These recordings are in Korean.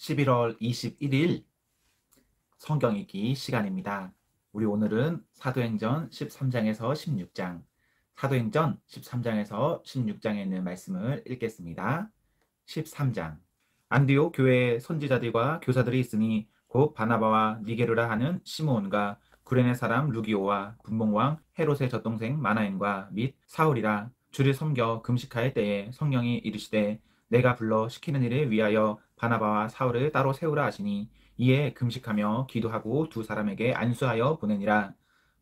11월 21일 성경 읽기 시간입니다. 우리 오늘은 사도행전 13장에서 16장, 사도행전 13장에서 16장에 있는 말씀을 읽겠습니다. 13장. 안디옥 교회에 선지자들과 교사들이 있으니 곧 바나바와 니게르라 하는 시므온과 구레네 사람 루기오와 분봉왕 헤롯의 젖동생 마나엔과 및 사울이라. 주를 섬겨 금식할 때에 성령이 이르시되 내가 불러 시키는 일을 위하여 바나바와 사울을 따로 세우라 하시니 이에 금식하며 기도하고 두 사람에게 안수하여 보내니라.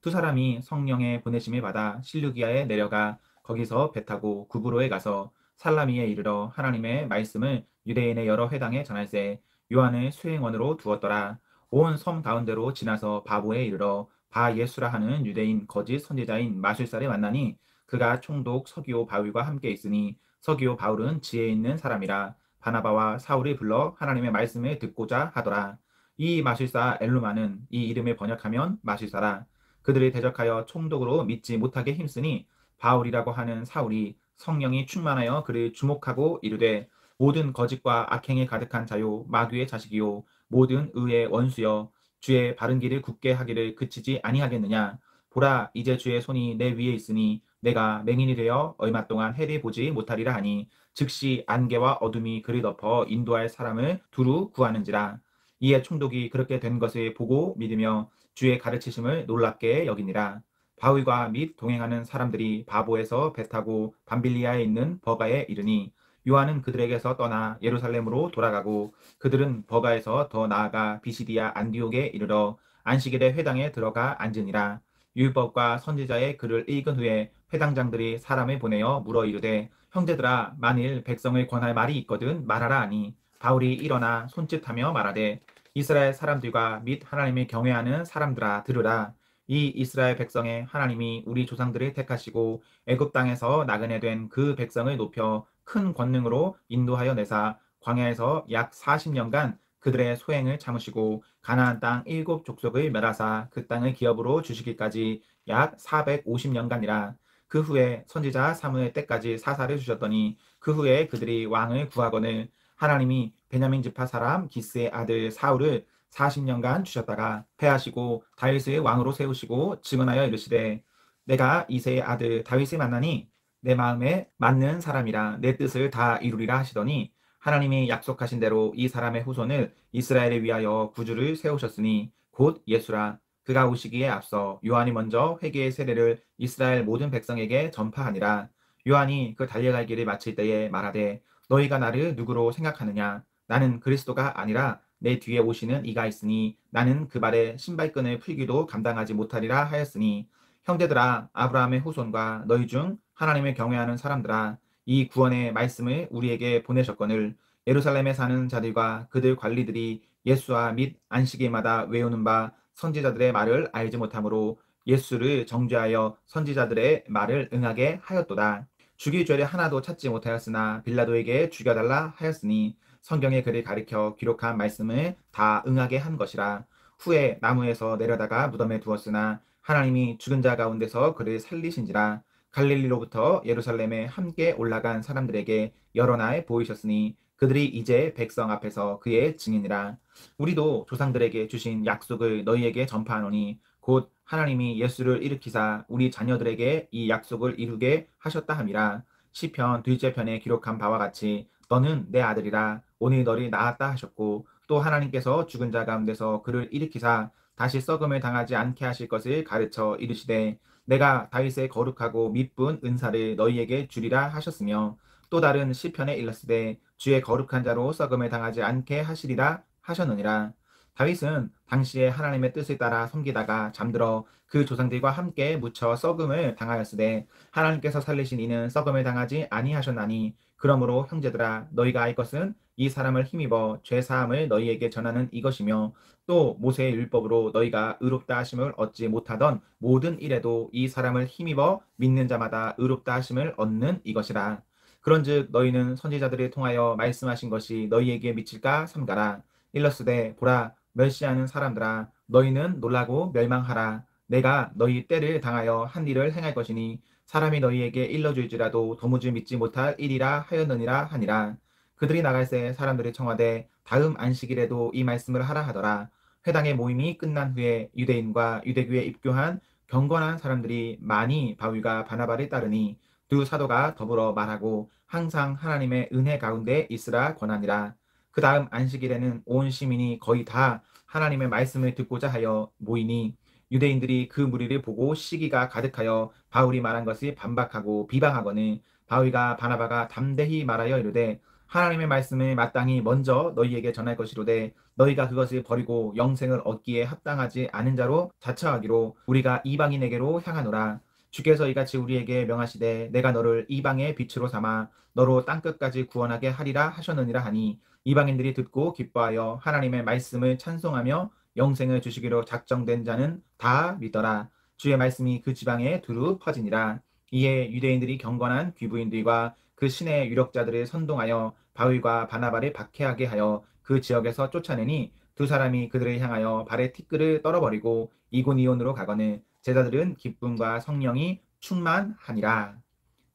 두 사람이 성령의 보내심을 받아 실루기아에 내려가 거기서 배 타고 구브로에 가서 살라미에 이르러 하나님의 말씀을 유대인의 여러 회당에 전할세. 요한을 수행원으로 두었더라. 온 섬 가운데로 지나서 바보에 이르러 바 예수라 하는 유대인 거짓 선지자인 마술사를 만나니 그가 총독 서기오 바울과 함께 있으니 서기오 바울은 지혜 있는 사람이라. 바나바와 사울이 불러 하나님의 말씀을 듣고자 하더라. 이 마술사 엘루마는 이 이름을 번역하면 마술사라. 그들을 대적하여 총독으로 믿지 못하게 힘쓰니 바울이라고 하는 사울이 성령이 충만하여 그를 주목하고 이르되 모든 거짓과 악행이 가득한 자요 마귀의 자식이요 모든 의의 원수여 주의 바른 길을 굳게 하기를 그치지 아니하겠느냐. 보라 이제 주의 손이 내 위에 있으니 내가 맹인이 되어 얼마 동안 해를 보지 못하리라 하니 즉시 안개와 어둠이 그를 덮어 인도할 사람을 두루 구하는지라. 이에 총독이 그렇게 된 것을 보고 믿으며 주의 가르치심을 놀랍게 여기니라. 바울과 및 동행하는 사람들이 바보에서 배 타고 밤빌리아에 있는 버가에 이르니 요한은 그들에게서 떠나 예루살렘으로 돌아가고 그들은 버가에서 더 나아가 비시디아 안디옥에 이르러 안식일에 회당에 들어가 앉으니라. 율법과 선지자의 글을 읽은 후에 회당장들이 사람을 보내어 물어 이르되 형제들아 만일 백성을 권할 말이 있거든 말하라 하니 바울이 일어나 손짓하며 말하되 이스라엘 사람들과 및 하나님을 경외하는 사람들아 들으라. 이 이스라엘 백성의 하나님이 우리 조상들을 택하시고 애굽 땅에서 나그네 된 그 백성을 높여 큰 권능으로 인도하여 내사 광야에서 약 40년간 그들의 소행을 참으시고 가나안 땅 7족속을 멸하사 그 땅을 기업으로 주시기까지 약 450년간이라. 그 후에 선지자 사무엘 때까지 사사를 주셨더니 그 후에 그들이 왕을 구하거늘 하나님이 베냐민 지파 사람 기스의 아들 사울을 40년간 주셨다가 패하시고 다윗을 왕으로 세우시고 증언하여 이르시되 내가 이새의 아들 다윗을 만나니 내 마음에 맞는 사람이라 내 뜻을 다 이루리라 하시더니 하나님이 약속하신 대로 이 사람의 후손을 이스라엘을 위하여 구주를 세우셨으니 곧 예수라. 그가 오시기에 앞서 요한이 먼저 회개의 세례를 이스라엘 모든 백성에게 전파하니라. 요한이 그 달려갈 길을 마칠 때에 말하되 너희가 나를 누구로 생각하느냐. 나는 그리스도가 아니라 내 뒤에 오시는 이가 있으니 나는 그 발에 신발끈을 풀기도 감당하지 못하리라 하였으니 형제들아 아브라함의 후손과 너희 중 하나님을 경외하는 사람들아 이 구원의 말씀을 우리에게 보내셨거늘 예루살렘에 사는 자들과 그들 관리들이 예수와 및 안식일마다 외우는 바 선지자들의 말을 알지 못하므로 예수를 정죄하여 선지자들의 말을 응하게 하였도다. 죽일 죄를 하나도 찾지 못하였으나 빌라도에게 죽여달라 하였으니 성경의 글을 가리켜 기록한 말씀을 다 응하게 한 것이라. 후에 나무에서 내려다가 무덤에 두었으나 하나님이 죽은 자 가운데서 그를 살리신지라. 갈릴리로부터 예루살렘에 함께 올라간 사람들에게 여러 날 보이셨으니 그들이 이제 백성 앞에서 그의 증인이라. 우리도 조상들에게 주신 약속을 너희에게 전파하노니 곧 하나님이 예수를 일으키사 우리 자녀들에게 이 약속을 이루게 하셨다 함이라. 시편 둘째 편에 기록한 바와 같이 너는 내 아들이라 오늘 너를 낳았다 하셨고 또 하나님께서 죽은 자 가운데서 그를 일으키사 다시 썩음을 당하지 않게 하실 것을 가르쳐 이르시되 내가 다윗의 거룩하고 미쁜 은사를 너희에게 주리라 하셨으며 또 다른 시편에 일렀으되 주의 거룩한 자로 썩음을 당하지 않게 하시리라 하셨느니라. 다윗은 당시에 하나님의 뜻을 따라 섬기다가 잠들어 그 조상들과 함께 묻혀 썩음을 당하였으되 하나님께서 살리신 이는 썩음을 당하지 아니하셨나니 그러므로 형제들아 너희가 알 것은 이 사람을 힘입어 죄 사함을 너희에게 전하는 이것이며 또 모세의 율법으로 너희가 의롭다 하심을 얻지 못하던 모든 일에도 이 사람을 힘입어 믿는 자마다 의롭다 하심을 얻는 이것이라. 그런즉 너희는 선지자들을 통하여 말씀하신 것이 너희에게 미칠까 삼가라. 일러스되 보라 멸시하는 사람들아 너희는 놀라고 멸망하라. 내가 너희 때를 당하여 한 일을 행할 것이니 사람이 너희에게 일러줄지라도 도무지 믿지 못할 일이라 하였느니라 하니라. 그들이 나갈새 사람들이 청하되 다음 안식일에도 이 말씀을 하라 하더라. 회당의 모임이 끝난 후에 유대인과 유대교에 입교한 경건한 사람들이 많이 바울과 바나바를 따르니 두 사도가 더불어 말하고 항상 하나님의 은혜 가운데 있으라 권하니라. 그 다음 안식일에는 온 시민이 거의 다 하나님의 말씀을 듣고자 하여 모이니 유대인들이 그 무리를 보고 시기가 가득하여 바울이 말한 것을 반박하고 비방하거늘 바울과 바나바가 담대히 말하여 이르되 하나님의 말씀을 마땅히 먼저 너희에게 전할 것이로되 너희가 그것을 버리고 영생을 얻기에 합당하지 않은 자로 자처하기로 우리가 이방인에게로 향하노라. 주께서 이같이 우리에게 명하시되 내가 너를 이방의 빛으로 삼아 너로 땅끝까지 구원하게 하리라 하셨느니라 하니 이방인들이 듣고 기뻐하여 하나님의 말씀을 찬송하며 영생을 주시기로 작정된 자는 다 믿더라. 주의 말씀이 그 지방에 두루 퍼지니라. 이에 유대인들이 경건한 귀부인들과 그 신의 유력자들을 선동하여 바울과 바나바를 박해하게 하여 그 지역에서 쫓아내니 두 사람이 그들을 향하여 발에 티끌을 떨어버리고 이고니온으로 가거늘 제자들은 기쁨과 성령이 충만하니라.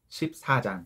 14장.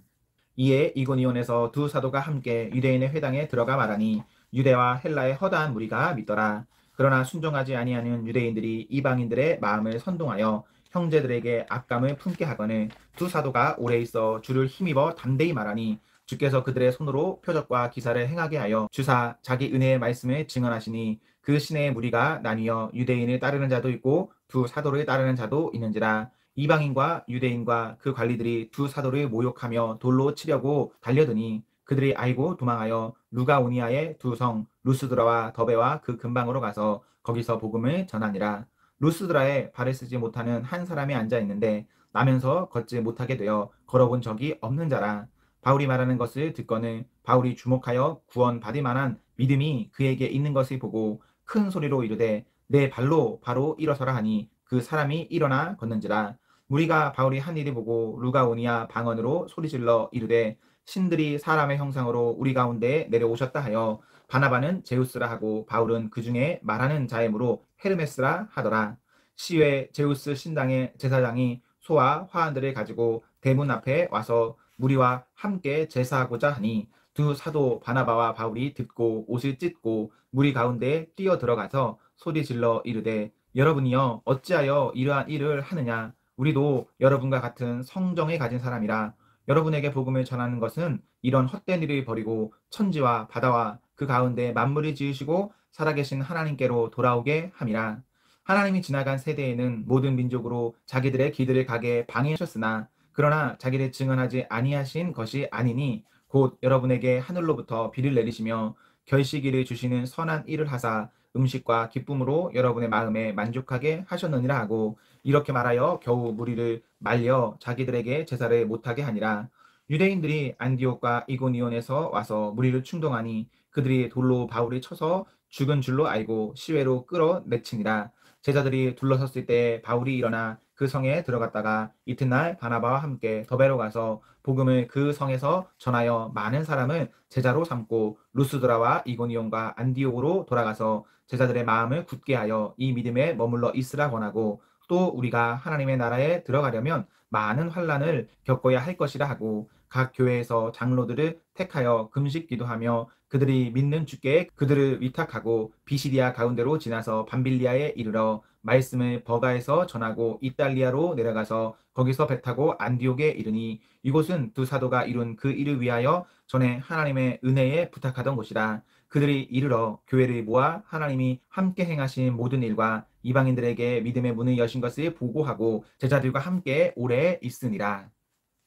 이에 이고니온에서 두 사도가 함께 유대인의 회당에 들어가 말하니 유대와 헬라의 허다한 무리가 믿더라. 그러나 순종하지 아니하는 유대인들이 이방인들의 마음을 선동하여 형제들에게 악감을 품게 하거늘 두 사도가 오래 있어 주를 힘입어 담대히 말하니 주께서 그들의 손으로 표적과 기사를 행하게 하여 주사 자기 은혜의 말씀을 증언하시니 그 신의 무리가 나뉘어 유대인을 따르는 자도 있고 두 사도를 따르는 자도 있는지라. 이방인과 유대인과 그 관리들이 두 사도를 모욕하며 돌로 치려고 달려드니 그들이 알고 도망하여 루가오니아의 두 성 루스드라와 더베와 그 근방으로 가서 거기서 복음을 전하니라. 루스드라에 발을 쓰지 못하는 한 사람이 앉아 있는데 나면서 걷지 못하게 되어 걸어본 적이 없는 자라. 바울이 말하는 것을 듣거늘 바울이 주목하여 구원받을 만한 믿음이 그에게 있는 것을 보고 큰 소리로 이르되 내 발로 바로 일어서라 하니 그 사람이 일어나 걷는지라. 무리가 바울이 한 일을 보고 루가오니아 방언으로 소리질러 이르되 신들이 사람의 형상으로 우리 가운데 내려오셨다 하여 바나바는 제우스라 하고 바울은 그 중에 말하는 자이므로 헤르메스라 하더라. 시외 제우스 신당의 제사장이 소와 화환들을 가지고 대문 앞에 와서 무리와 함께 제사하고자 하니 두 사도 바나바와 바울이 듣고 옷을 찢고 무리 가운데 뛰어 들어가서 소리질러 이르되 여러분이여 어찌하여 이러한 일을 하느냐. 우리도 여러분과 같은 성정을 가진 사람이라. 여러분에게 복음을 전하는 것은 이런 헛된 일을 버리고 천지와 바다와 그 가운데 만물을 지으시고 살아계신 하나님께로 돌아오게 함이라. 하나님이 지나간 세대에는 모든 민족으로 자기들의 길들을 가게 방해하셨으나 그러나 자기를 증언하지 아니하신 것이 아니니 곧 여러분에게 하늘로부터 비를 내리시며 결시기를 주시는 선한 일을 하사 음식과 기쁨으로 여러분의 마음에 만족하게 하셨느니라 하고 이렇게 말하여 겨우 무리를 말려 자기들에게 제사를 못하게 하니라. 유대인들이 안디옥과 이고니온에서 와서 무리를 충동하니 그들이 돌로 바울을 쳐서 죽은 줄로 알고 시외로 끌어내치니라. 제자들이 둘러섰을 때 바울이 일어나 그 성에 들어갔다가 이튿날 바나바와 함께 더베로 가서 복음을 그 성에서 전하여 많은 사람을 제자로 삼고 루스드라와 이고니온과 안디옥으로 돌아가서 제자들의 마음을 굳게 하여 이 믿음에 머물러 있으라 권하고 또 우리가 하나님의 나라에 들어가려면 많은 환난을 겪어야 할 것이라 하고 각 교회에서 장로들을 택하여 금식 기도하며 그들이 믿는 주께 그들을 위탁하고 비시디아 가운데로 지나서 밤빌리아에 이르러 말씀을 버가에서 전하고 이탈리아로 내려가서 거기서 배 타고 안디옥에 이르니 이곳은 두 사도가 이룬 그 일을 위하여 전에 하나님의 은혜에 부탁하던 곳이라. 그들이 이르러 교회를 모아 하나님이 함께 행하신 모든 일과 이방인들에게 믿음의 문을 여신 것을 보고하고 제자들과 함께 오래 있으니라.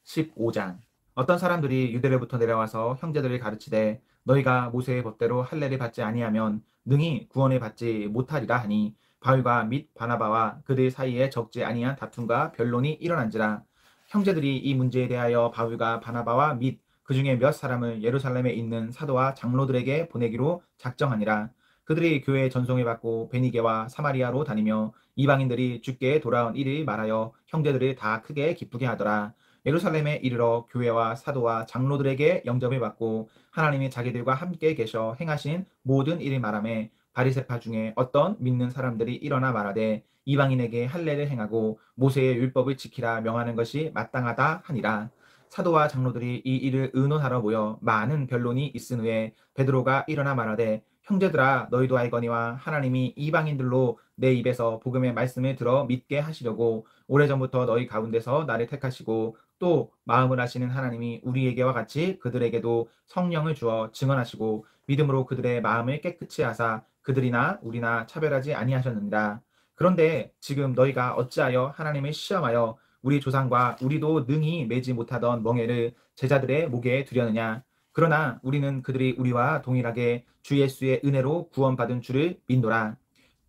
15장. 어떤 사람들이 유대로부터 내려와서 형제들을 가르치되 너희가 모세의 법대로 할례를 받지 아니하면 능히 구원을 받지 못하리라 하니 바울과 및 바나바와 그들 사이에 적지 아니한 다툼과 변론이 일어난지라. 형제들이 이 문제에 대하여 바울과 바나바와 및 그 중에 몇 사람을 예루살렘에 있는 사도와 장로들에게 보내기로 작정하니라. 그들이 교회의 전송을 받고 베니게와 사마리아로 다니며 이방인들이 주께 돌아온 일을 말하여 형제들을 다 크게 기쁘게 하더라. 예루살렘에 이르러 교회와 사도와 장로들에게 영접을 받고 하나님이 자기들과 함께 계셔 행하신 모든 일을 말하며 바리새파 중에 어떤 믿는 사람들이 일어나 말하되 이방인에게 할례를 행하고 모세의 율법을 지키라 명하는 것이 마땅하다 하니라. 사도와 장로들이 이 일을 의논하러 모여 많은 변론이 있은 후에 베드로가 일어나 말하되 형제들아 너희도 알거니와 하나님이 이방인들로 내 입에서 복음의 말씀을 들어 믿게 하시려고 오래전부터 너희 가운데서 나를 택하시고 또 마음을 아시는 하나님이 우리에게와 같이 그들에게도 성령을 주어 증언하시고 믿음으로 그들의 마음을 깨끗이 하사 그들이나 우리나 차별하지 아니하셨느니라. 그런데 지금 너희가 어찌하여 하나님을 시험하여 우리 조상과 우리도 능히 매지 못하던 멍에를 제자들의 목에 두려느냐. 그러나 우리는 그들이 우리와 동일하게 주 예수의 은혜로 구원받은 줄을 믿노라.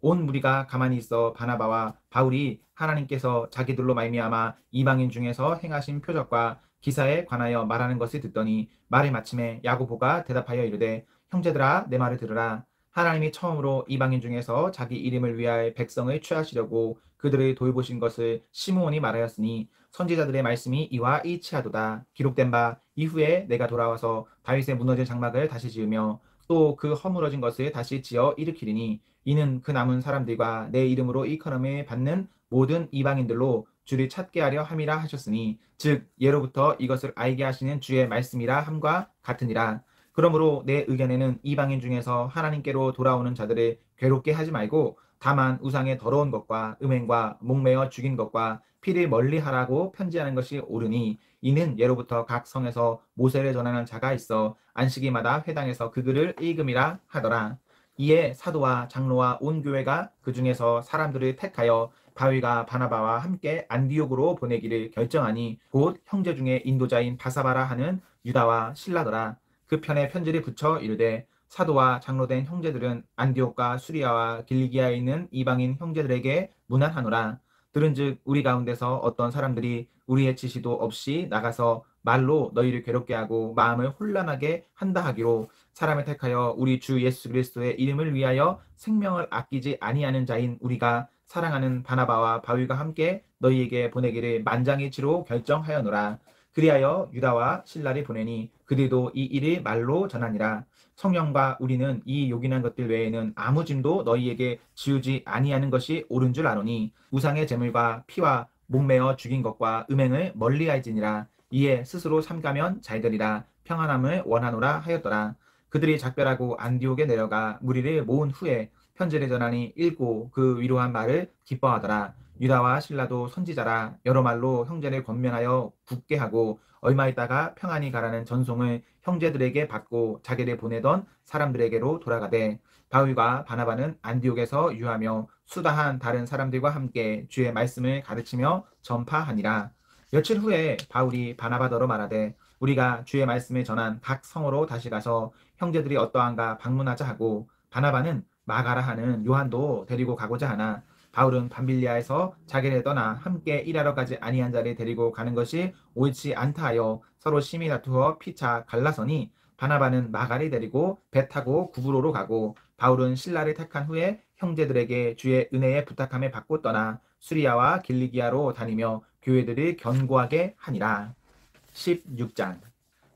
온 무리가 가만히 있어 바나바와 바울이 하나님께서 자기들로 말미암아 이방인 중에서 행하신 표적과 기사에 관하여 말하는 것을 듣더니 말을 마침에 야고보가 대답하여 이르되 형제들아 내 말을 들으라. 하나님이 처음으로 이방인 중에서 자기 이름을 위하여 백성을 취하시려고 그들을 돌보신 것을 시므온이 말하였으니 선지자들의 말씀이 이와 일치하도다. 기록된 바 이후에 내가 돌아와서 다윗의 무너진 장막을 다시 지으며 또 그 허물어진 것을 다시 지어 일으키리니 이는 그 남은 사람들과 내 이름으로 일컬음을 받는 모든 이방인들로 주를 찾게 하려 함이라 하셨으니 즉 예로부터 이것을 알게 하시는 주의 말씀이라 함과 같으니라. 그러므로 내 의견에는 이방인 중에서 하나님께로 돌아오는 자들을 괴롭게 하지 말고 다만 우상의 더러운 것과 음행과 목매어 죽인 것과 피를 멀리하라고 편지하는 것이 옳으니 이는 예로부터 각 성에서 모세를 전하는 자가 있어 안식일마다 회당에서 그 글을 읽음이라 하더라. 이에 사도와 장로와 온 교회가 그 중에서 사람들을 택하여 바위가 바나바와 함께 안디옥으로 보내기를 결정하니 곧 형제 중에 인도자인 바사바라 하는 유다와 실라더라. 그 편에 편지를 붙여 이르되 사도와 장로된 형제들은 안디옥과 수리아와 길리기아에 있는 이방인 형제들에게 문안하노라. 들은즉 우리 가운데서 어떤 사람들이 우리의 지시도 없이 나가서 말로 너희를 괴롭게 하고 마음을 혼란하게 한다 하기로 사람을 택하여 우리 주 예수 그리스도의 이름을 위하여 생명을 아끼지 아니하는 자인 우리가 사랑하는 바나바와 바위가 함께 너희에게 보내기를 만장일치로 결정하여노라. 그리하여 유다와 실라를 보내니 그들도 이 일을 말로 전하니라. 성령과 우리는 이 요긴한 것들 외에는 아무 짐도 너희에게 지우지 아니하는 것이 옳은 줄 아노니 우상의 제물과 피와 목매어 죽인 것과 음행을 멀리할지니라. 이에 스스로 삼가면 잘되리라. 평안함을 원하노라 하였더라. 그들이 작별하고 안디옥에 내려가 무리를 모은 후에 편지를 전하니 읽고 그 위로한 말을 기뻐하더라. 유다와 실라도 선지자라 여러 말로 형제를 권면하여 굳게 하고 얼마 있다가 평안히 가라는 전송을 형제들에게 받고 자기를 보내던 사람들에게로 돌아가되 바울과 바나바는 안디옥에서 유하며 수다한 다른 사람들과 함께 주의 말씀을 가르치며 전파하니라. 며칠 후에 바울이 바나바더러 말하되 우리가 주의 말씀을 전한 각 성으로 다시 가서 형제들이 어떠한가 방문하자 하고 바나바는 마가라 하는 요한도 데리고 가고자 하나 바울은 밤빌리아에서 자기를 떠나 함께 일하러 가지 아니한 자를 데리고 가는 것이 옳지 않다 하여 서로 심히 다투어 피차 갈라서니 바나바는 마가를 데리고 배 타고 구브로로 가고 바울은 실라를 택한 후에 형제들에게 주의 은혜에 부탁함을 받고 떠나 수리아와 길리기아로 다니며 교회들을 견고하게 하니라. 16장.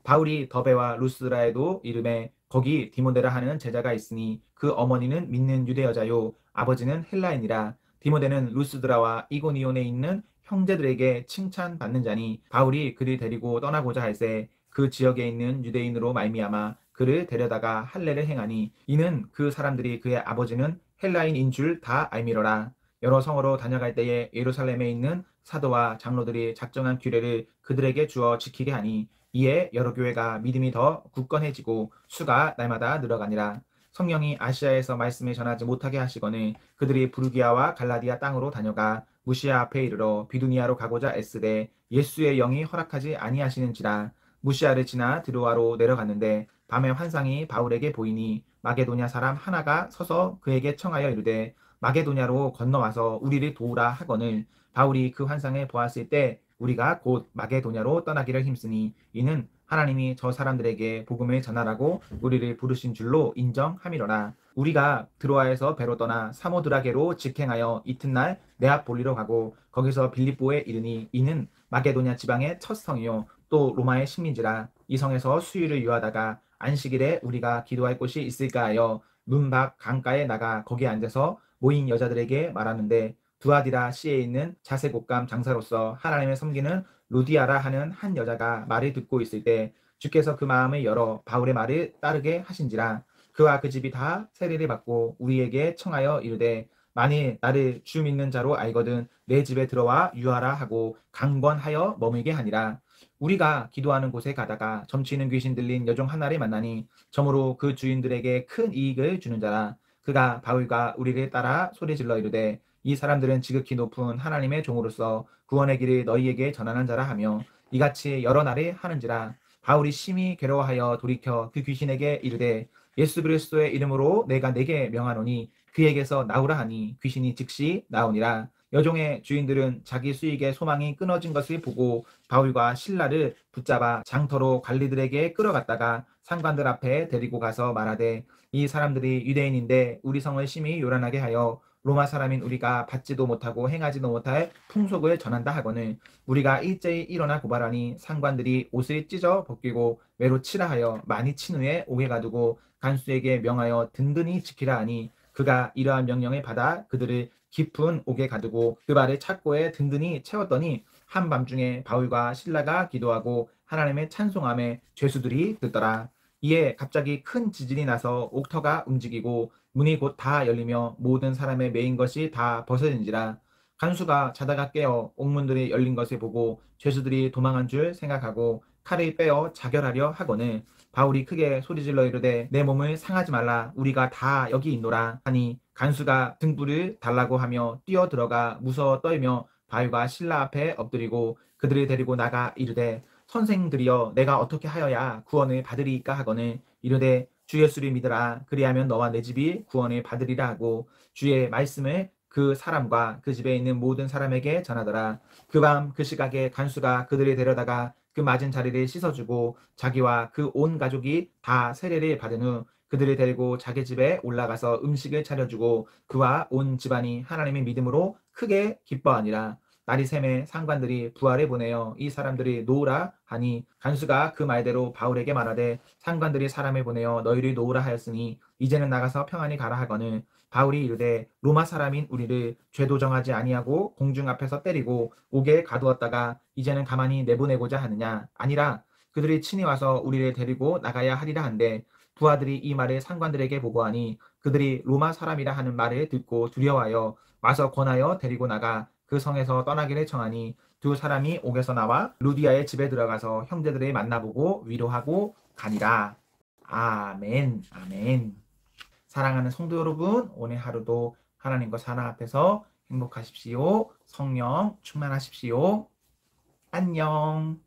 바울이 더베와 루스드라에도 이름에 거기 디모데라 하는 제자가 있으니 그 어머니는 믿는 유대 여자요 아버지는 헬라인이라. 디모데는 루스드라와 이고니온에 있는 형제들에게 칭찬받는 자니 바울이 그를 데리고 떠나고자 할새 그 지역에 있는 유대인으로 말미암아 그를 데려다가 할례를 행하니 이는 그 사람들이 그의 아버지는 헬라인인 줄 다 알미러라. 여러 성으로 다녀갈 때에 예루살렘에 있는 사도와 장로들이 작정한 규례를 그들에게 주어 지키게 하니 이에 여러 교회가 믿음이 더 굳건해지고 수가 날마다 늘어가니라. 성령이 아시아에서 말씀을 전하지 못하게 하시거늘 그들이 부르기아와 갈라디아 땅으로 다녀가 무시아 앞에 이르러 비두니아로 가고자 애쓰되 예수의 영이 허락하지 아니하시는지라. 무시아를 지나 드로아로 내려갔는데 밤에 환상이 바울에게 보이니 마게도냐 사람 하나가 서서 그에게 청하여 이르되 마게도냐로 건너와서 우리를 도우라 하거늘 바울이 그 환상을 보았을 때 우리가 곧 마게도냐로 떠나기를 힘쓰니 이는 하나님이 저 사람들에게 복음을 전하라고 우리를 부르신 줄로 인정함이로라. 우리가 드로아에서 배로 떠나 사모드라게로 직행하여 이튿날 네아폴리로 가고 거기서 빌립보에 이르니 이는 마게도냐 지방의 첫 성이요 또 로마의 식민지라. 이 성에서 수유를 유하다가 안식일에 우리가 기도할 곳이 있을까 하여 문밖 강가에 나가 거기에 앉아서 모인 여자들에게 말하는데 두아디라 시에 있는 자색 옷감 장사로서 하나님을 섬기는 루디아라 하는 한 여자가 말을 듣고 있을 때 주께서 그 마음을 열어 바울의 말을 따르게 하신지라. 그와 그 집이 다 세례를 받고 우리에게 청하여 이르되 만일 나를 주 믿는 자로 알거든 내 집에 들어와 유하라 하고 강권하여 머물게 하니라. 우리가 기도하는 곳에 가다가 점치는 귀신 들린 여종 하나를 만나니 점으로 그 주인들에게 큰 이익을 주는 자라. 그가 바울과 우리를 따라 소리질러 이르되 이 사람들은 지극히 높은 하나님의 종으로서 구원의 길을 너희에게 전하는 자라 하며 이같이 여러 날을 하는지라. 바울이 심히 괴로워하여 돌이켜 그 귀신에게 이르되 예수 그리스도의 이름으로 내가 네게 명하노니 그에게서 나오라 하니 귀신이 즉시 나오니라. 여종의 주인들은 자기 수익의 소망이 끊어진 것을 보고 바울과 실라를 붙잡아 장터로 관리들에게 끌어갔다가 상관들 앞에 데리고 가서 말하되 이 사람들이 유대인인데 우리 성을 심히 요란하게 하여 로마 사람인 우리가 받지도 못하고 행하지도 못할 풍속을 전한다 하거늘 우리가 일제히 일어나 고발하니 상관들이 옷을 찢어 벗기고 매로 치라 하여 많이 친 후에 옥에 가두고 간수에게 명하여 든든히 지키라 하니 그가 이러한 명령을 받아 그들을 깊은 옥에 가두고 그 발을 착고에 든든히 채웠더니 한밤중에 바울과 실라가 기도하고 하나님의 찬송함에 죄수들이 듣더라. 이에 갑자기 큰 지진이 나서 옥터가 움직이고 문이 곧 다 열리며 모든 사람의 메인 것이 다 벗어진지라. 간수가 자다가 깨어 옥문들이 열린 것을 보고 죄수들이 도망한 줄 생각하고 칼을 빼어 자결하려 하거늘 바울이 크게 소리질러 이르되 내 몸을 상하지 말라 우리가 다 여기 있노라 하니 간수가 등불을 달라고 하며 뛰어 들어가 무서워 떨며 바울과 실라 앞에 엎드리고 그들을 데리고 나가 이르되 선생들이여 내가 어떻게 하여야 구원을 받으리이까 하거늘 이르되 주 예수를 믿으라 그리하면 너와 내 집이 구원을 받으리라 하고 주의 말씀을 그 사람과 그 집에 있는 모든 사람에게 전하더라. 그 밤 그 시각에 간수가 그들을 데려다가 그 맞은 자리를 씻어주고 자기와 그 온 가족이 다 세례를 받은 후 그들을 데리고 자기 집에 올라가서 음식을 차려주고 그와 온 집안이 하나님의 믿음으로 크게 기뻐하니라. 날이 새매 상관들이 부하를 보내어 이 사람들이 놓으라 하니 간수가 그 말대로 바울에게 말하되 상관들이 사람을 보내어 너희를 놓으라 하였으니 이제는 나가서 평안히 가라 하거늘 바울이 이르되 로마 사람인 우리를 죄도 정하지 아니하고 공중 앞에서 때리고 옥에 가두었다가 이제는 가만히 내보내고자 하느냐 아니라 그들이 친히 와서 우리를 데리고 나가야 하리라 한데 부하들이 이 말을 상관들에게 보고하니 그들이 로마 사람이라 하는 말을 듣고 두려워하여 와서 권하여 데리고 나가 그 성에서 떠나기를 청하니 두 사람이 옥에서 나와 루디아의 집에 들어가서 형제들을 만나보고 위로하고 가니라. 아멘 아멘. 사랑하는 성도 여러분, 오늘 하루도 하나님과 사랑 앞에서 행복하십시오. 성령 충만하십시오. 안녕.